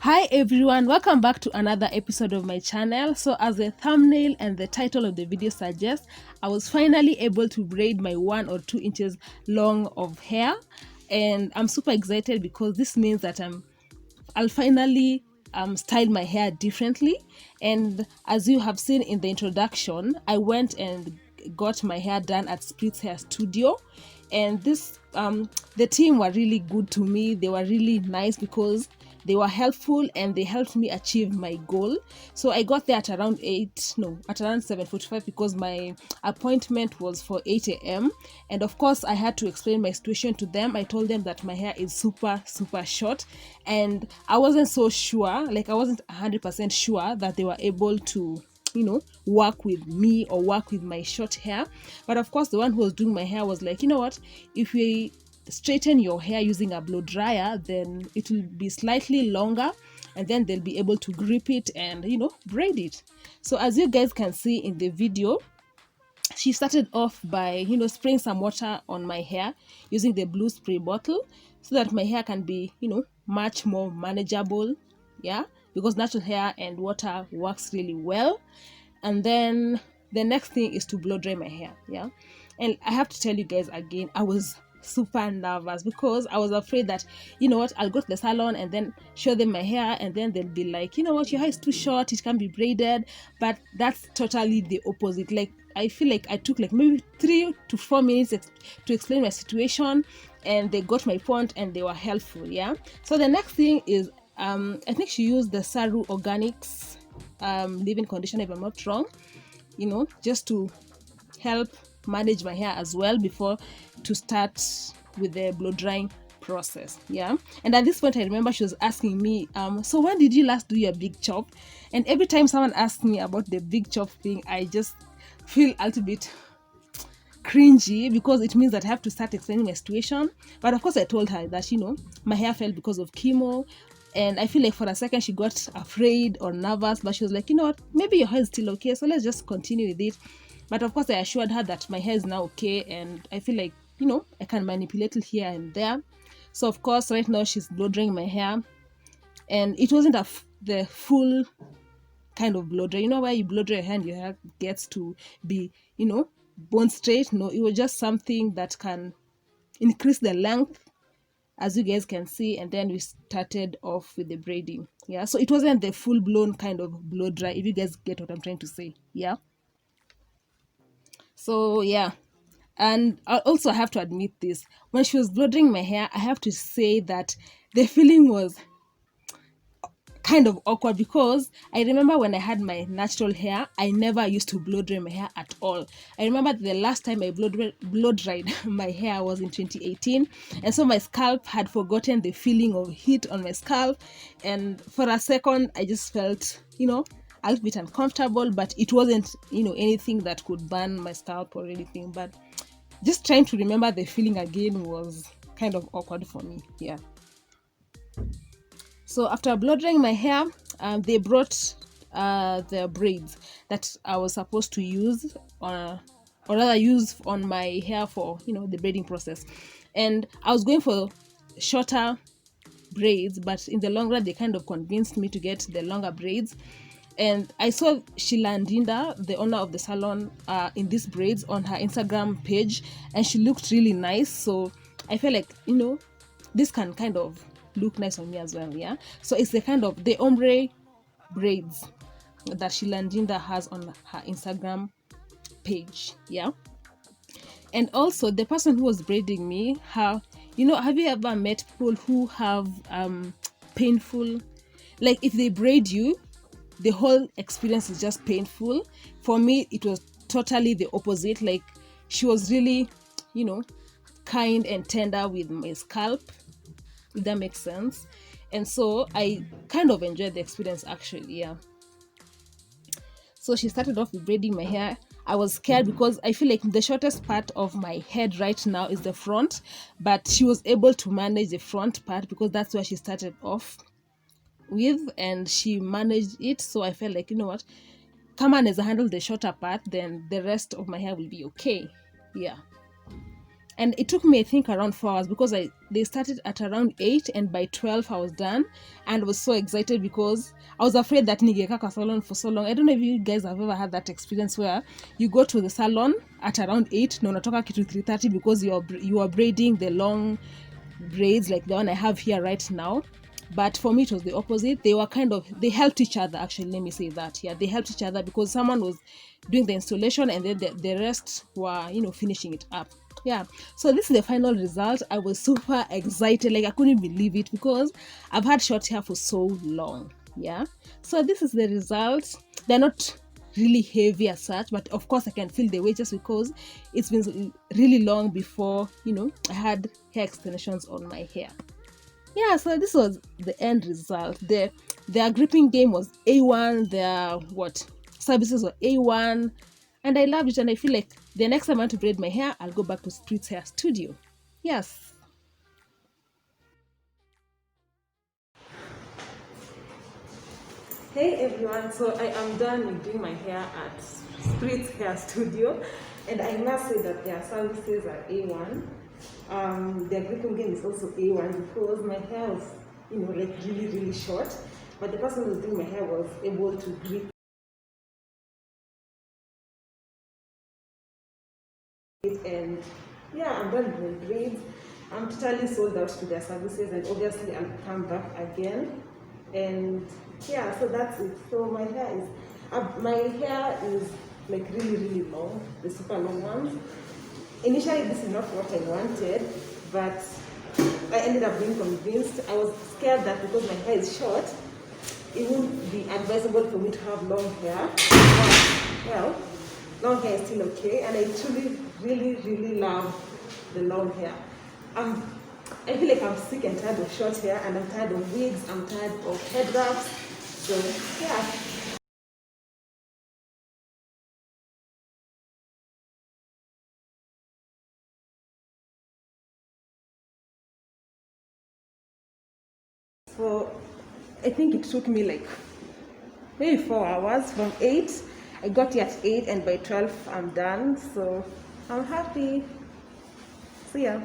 Hi everyone, welcome back to another episode of my channel. So as the thumbnail and the title of the video suggests, I was finally able to braid my 1 or 2 inches long of hair, and I'm super excited because this means that I'll finally style my hair differently. And as you have seen in the introduction, I went and got my hair done at Spritz Hair Studio, and this the team were really good to me. They were really nice because they were helpful and they helped me achieve my goal. So I got there at around 7:45 because my appointment was for 8 a.m. And of course I had to explain my situation to them. I told them that my hair is super short, and I wasn't so sure, like I wasn't 100% sure that they were able to work with me or work with my short hair. But of course the one who was doing my hair was like, you know what, if we straighten your hair using a blow dryer, then it will be slightly longer, and then they'll be able to grip it and braid it. So as you guys can see in the video, she started off by spraying some water on my hair using the blue spray bottle so that my hair can be much more manageable, yeah, because natural hair and water works really well. And then the next thing is to blow dry my hair, yeah. And I have to tell you guys again, I was super nervous because I was afraid that I'll go to the salon and then show them my hair, and then they'll be like, your hair is too short, it can be braided. But that's totally the opposite. Like, I feel like I took like maybe 3 to 4 minutes to explain my situation, and they got my point and they were helpful, yeah. So the next thing is I think she used the Saru Organics leave-in conditioner, if I'm not wrong, just to help manage my hair as well before to start with the blow drying process, yeah. And at this point I remember she was asking me, so when did you last do your big chop? And every time someone asks me about the big chop thing, I just feel a little bit cringy because it means that I have to start explaining my situation. But of course I told her that my hair fell because of chemo, and I feel like for a second she got afraid or nervous, but she was like, what, maybe your hair is still okay, so let's just continue with it. But of course I assured her that my hair is now okay, and I feel like I can manipulate it here and there. So of course right now she's blow drying my hair, and it wasn't the full kind of blow dry, where you blow dry your hand, your hair gets to be bone straight. No, it was just something that can increase the length, as you guys can see. And then we started off with the braiding, yeah. So it wasn't the full-blown kind of blow dry, if you guys get what I'm trying to say, yeah. So yeah, and I also have to admit this, when she was blow drying my hair, I have to say that the feeling was kind of awkward because I remember when I had my natural hair, I never used to blow dry my hair at all. I remember the last time I blow dried my hair was in 2018, and so my scalp had forgotten the feeling of heat on my scalp, and for a second I just felt a little bit uncomfortable. But it wasn't anything that could burn my scalp or anything, but just trying to remember the feeling again was kind of awkward for me, yeah. So after blow drying my hair, they brought the braids that I was supposed to use or rather use on my hair for the braiding process. And I was going for shorter braids, but in the long run they kind of convinced me to get the longer braids. And I saw Sheila Ndinda, the owner of the salon, in these braids on her Instagram page, and she looked really nice. So I felt like this can kind of look nice on me as well, yeah. So it's the kind of the ombre braids that Sheila Ndinda has on her Instagram page, yeah. And also the person who was braiding me, have you ever met people who have painful, like if they braid you, the whole experience is just painful? For me it was totally the opposite. Like, she was really kind and tender with my scalp, if that makes sense. And so I kind of enjoyed the experience actually, yeah. So she started off with braiding my hair. I was scared because I feel like the shortest part of my head right now is the front, but she was able to manage the front part because that's where she started off with, and she managed it. So I felt like, what, come on, as I handle the shorter part, then the rest of my hair will be okay, yeah. And it took me, I think, around 4 hours, because they started at around 8 and by 12 I was done, and was so excited because I was afraid that ningekaa kwa salon for so long. I don't know if you guys have ever had that experience where you go to the salon at around 8 na unatoka kitu 3:30 because you are braiding the long braids like the one I have here right now. But for me it was the opposite. They helped each other, actually, let me say that. Yeah, they helped each other because someone was doing the installation and then the rest were, finishing it up. Yeah, so this is the final result. I was super excited, like I couldn't believe it, because I've had short hair for so long. Yeah, so this is the result. They're not really heavy as such, but of course I can feel the weight just because it's been really long before I had hair extensions on my hair. Yeah, so this was the end result. Their gripping game was A1, their services were A1, and I loved it. And I feel like the next time I want to braid my hair, I'll go back to Spritz Hair Studio. Yes. Hey everyone, so I am done with doing my hair at Spritz Hair Studio, and I must say that their services are A1. Their gripping game is also A1 because my hair was, like really, really short, but the person who was doing my hair was able to grip it, and yeah, I'm done with my braids. I'm totally sold out to their services, and obviously I'll come back again. And yeah, so that's it. So my hair is like really, really long, the super long ones. Initially this is not what I wanted, but I ended up being convinced. I was scared that because my hair is short, it wouldn't be advisable for me to have long hair. But, well, long hair is still okay, and I truly, really, really love the long hair. I feel like I'm sick and tired of short hair, and I'm tired of wigs, I'm tired of head wraps. So yeah. So I think it took me like maybe 4 hours from 8. I got here at 8, and by 12 I'm done. So I'm happy. See ya.